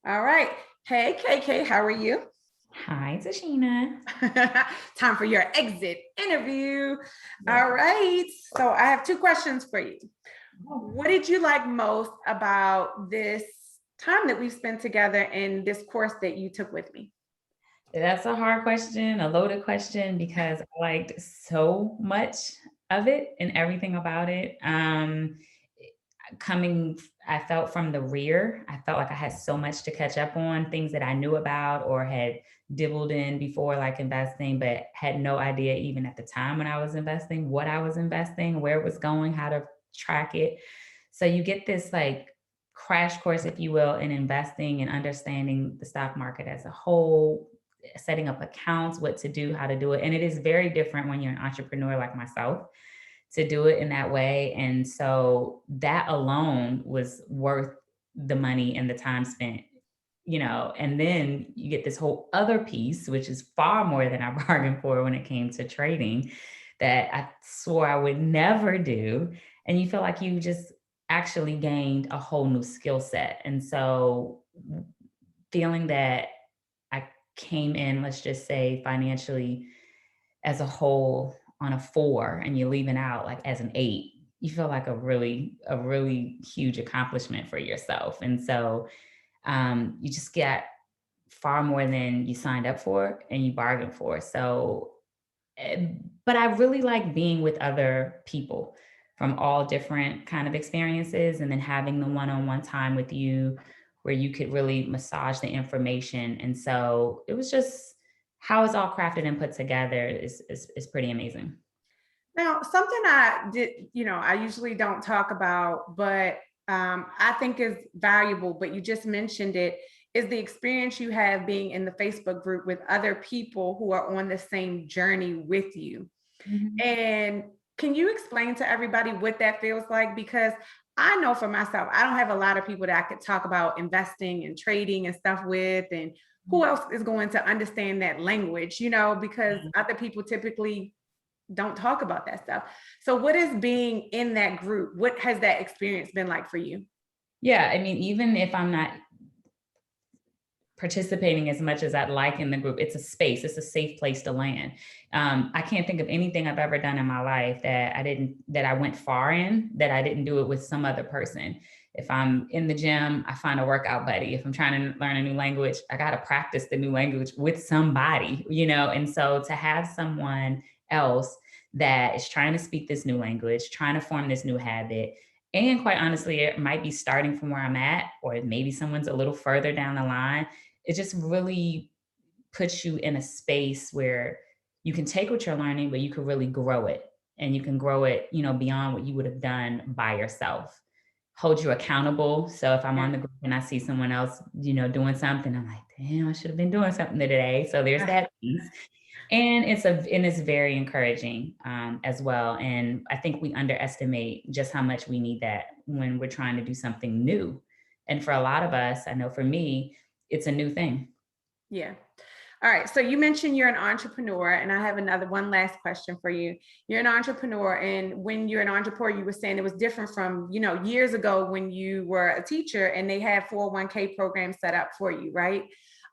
All right. Hey, KK, how are you? Hi, Tashina. Time for your exit interview. Yeah. All right. So I have two questions for you. Oh, What did you like most about this time that we've spent together in this course that you took with me? that's a hard question, a loaded question because I liked so much of it and everything about it. Coming, I felt from the rear, I felt like I had so much to catch up on, things that I knew about or had dibbled in before, like investing, but had no idea even at the time when I was investing, what I was investing, where it was going, how to track it. So you get this like crash course, if you will, in investing and understanding the stock market as a whole, setting up accounts, what to do, how to do it. And it is very different when you're an entrepreneur like myself to do it in that way. And so that alone was worth the money and the time spent, and then you get this whole other piece, which is far more than I bargained for when it came to trading that I swore I would never do. And you feel like you just actually gained a whole new skill set. And so feeling that I came in, let's just say financially as a whole on a 4 and you're leaving out like as an 8, you feel like a really huge accomplishment for yourself. And so you just get far more than you signed up for and you bargained for. So eh, but I really like being with other people from all different kind of experiences and then having the one-on-one time with you where you could really massage the information. And so it was just how it's all crafted and put together is pretty amazing. Now, something I did, I usually don't talk about, but I think is valuable, but you just mentioned it, is the experience you have being in the Facebook group with other people who are on the same journey with you. Mhm. And can you explain to everybody what that feels like? Because I know for myself, I don't have a lot of people that I could talk about investing and trading and stuff with. And who else is going to understand that language, because other people typically don't talk about that stuff. So, what is being in that group? What has that experience been like for you? Yeah, I mean, even if I'm not participating as much as I'd like in the group. It's a space, it's a safe place to land. I can't think of anything I've ever done in my life that I went far in, that I didn't do it with some other person. If I'm in the gym, I find a workout buddy. If I'm trying to learn a new language, I got to practice the new language with somebody. And so to have someone else that is trying to speak this new language, trying to form this new habit, and quite honestly, it might be starting from where I'm at, or maybe someone's a little further down the line. It just really puts you in a space where you can take what you're learning, but you can really grow it. And you can grow it, beyond what you would have done by yourself. Hold you accountable. So if I'm on the group and I see someone else, doing something, I'm like, damn, I should have been doing something today. So there's Yeah. that piece. And it's very encouraging as well. And I think we underestimate just how much we need that when we're trying to do something new. And for a lot of us, I know for me, it's a new thing. Yeah. All right. So you mentioned you're an entrepreneur, and I have another one last question for you. You're an entrepreneur, and when you're an entrepreneur, you were saying it was different from, years ago when you were a teacher and they had 401k programs set up for you, right?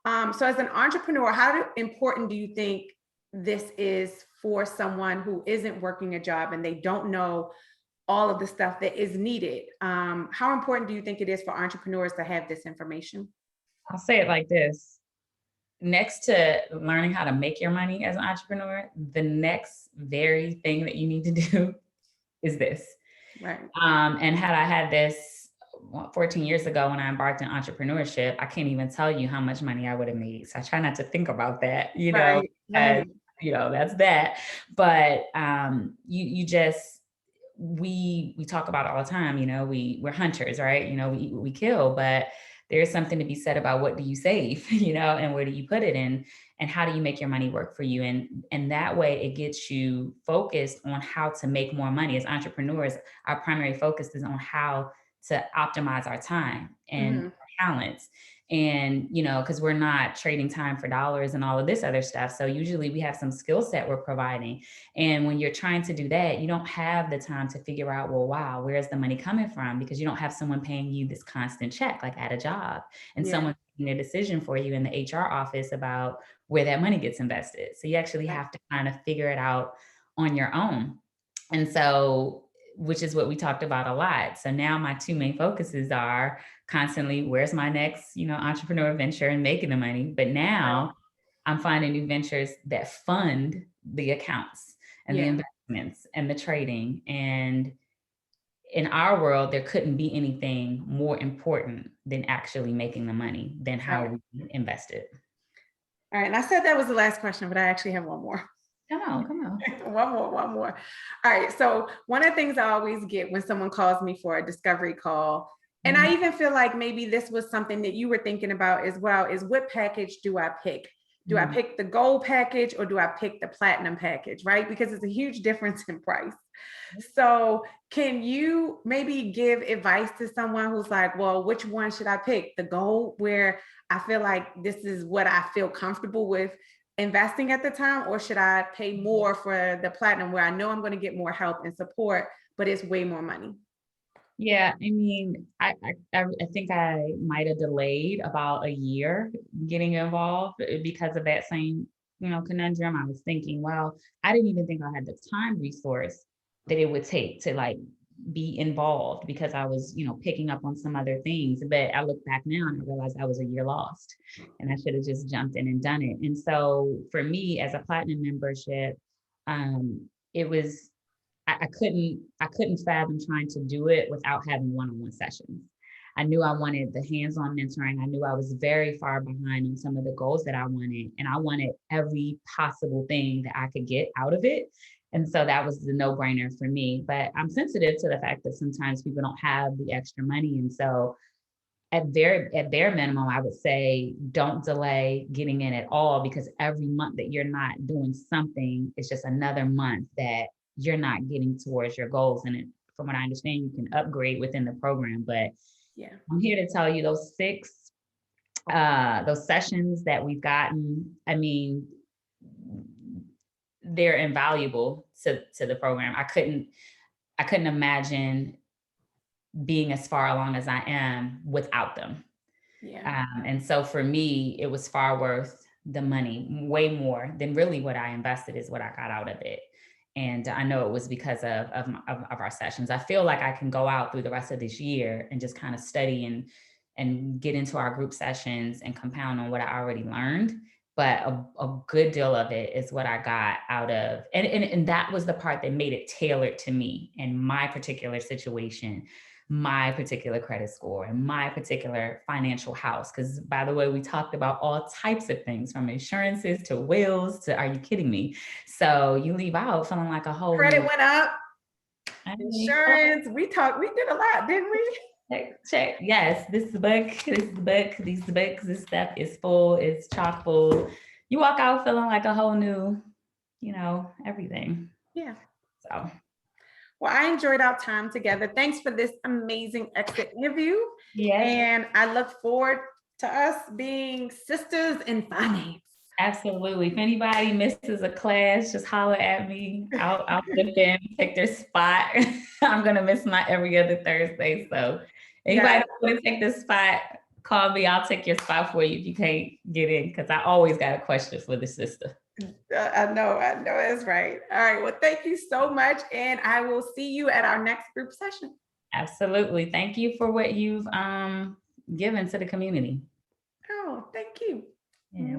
So as an entrepreneur, important do you think this is for someone who isn't working a job and they don't know all of the stuff that is needed? How important do you think it is for entrepreneurs to have this information? I'll say it like this. Next to learning how to make your money as an entrepreneur, the next very thing that you need to do is this. Right. And had I had this 14 years ago when I embarked in entrepreneurship, I can't even tell you how much money I would have made. So I try not to think about that, Right. as Right. that's that. But you just we talk about it all the time. We're hunters, right? We kill, but there's something to be said about what do you save, and where do you put it in, and how do you make your money work for you, and that way it gets you focused on how to make more money as entrepreneurs. Our primary focus is on how to optimize our time and Mhm. talents. And, because we're not trading time for dollars and all of this other stuff. So usually we have some skill set we're providing. And when you're trying to do that, you don't have the time to figure out, well, wow, where's the money coming from? Because you don't have someone paying you this constant check, like at a job, and someone making a decision for you in the HR office about where that money gets invested. So you actually have to kind of figure it out on your own. And so, which is what we talked about a lot. So now my two main focuses are constantly, where's my next, entrepreneur venture and making the money. But now I'm finding new ventures that fund the accounts and the investments and the trading. And in our world, there couldn't be anything more important than actually making the money than how we invest it. All right. And I said that was the last question, but I actually have one more. Come on. One more. All right. So one of the things I always get when someone calls me for a discovery call, and I even feel like maybe this was something that you were thinking about as well, is what package do I pick? Do I pick the gold package or do I pick the platinum package, right? Because it's a huge difference in price. So can you maybe give advice to someone who's like, well, which one should I pick? The gold, where I feel like this is what I feel comfortable with investing at the time, or should I pay more for the platinum where I know I'm going to get more help and support, but it's way more money? Yeah, I mean, I think I might have delayed about a year getting involved because of that same, conundrum. I was thinking, well, I didn't even think I had the time resource that it would take to like be involved because I was, picking up on some other things. But I look back now and I realized I was a year lost and I should have just jumped in and done it. And so for me as a platinum membership, it was, I couldn't fathom trying to do it without having one-on-one sessions. I knew I wanted the hands-on mentoring. I knew I was very far behind on some of the goals that I wanted, and I wanted every possible thing that I could get out of it. And so that was the no-brainer for me. But I'm sensitive to the fact that sometimes people don't have the extra money. And so at bare minimum, I would say don't delay getting in at all, because every month that you're not doing something is just another month that you're not getting towards your goals. And from what I understand, you can upgrade within the program. But I'm here to tell you those those sessions that we've gotten, I mean, they're invaluable to the program. I couldn't imagine being as far along as I am without them. And so for me, it was far worth the money, way more than really what I invested is what I got out of it. And I know it was because of our sessions. I feel like I can go out through the rest of this year and just kind of study and get into our group sessions and compound on what I already learned. But a good deal of it is what I got out of, and that was the part that made it tailored to me and my particular situation, my particular credit score, and my particular financial house. Because by the way, we talked about all types of things from insurances to wills to, are you kidding me? So you leave out feeling like a whole credit went up, insurance. We did a lot, didn't we? Check. Yes, this is the book, these books, this stuff is full, it's chock full. You walk out feeling like a whole new, everything. Yeah. So. Well, I enjoyed our time together. Thanks for this amazing exit interview. Yeah. And I look forward to us being sisters in finance. Absolutely. If anybody misses a class, just holler at me. I'll flip in, take their spot. I'm going to miss my every other Thursday. So anybody want to take this spot, call me. I'll take your spot for you if you can't get in, because I always got a question for the sister. I know that's right. All right. Well, thank you so much. And I will see you at our next group session. Absolutely. Thank you for what you've given to the community. Oh, thank you. Yeah,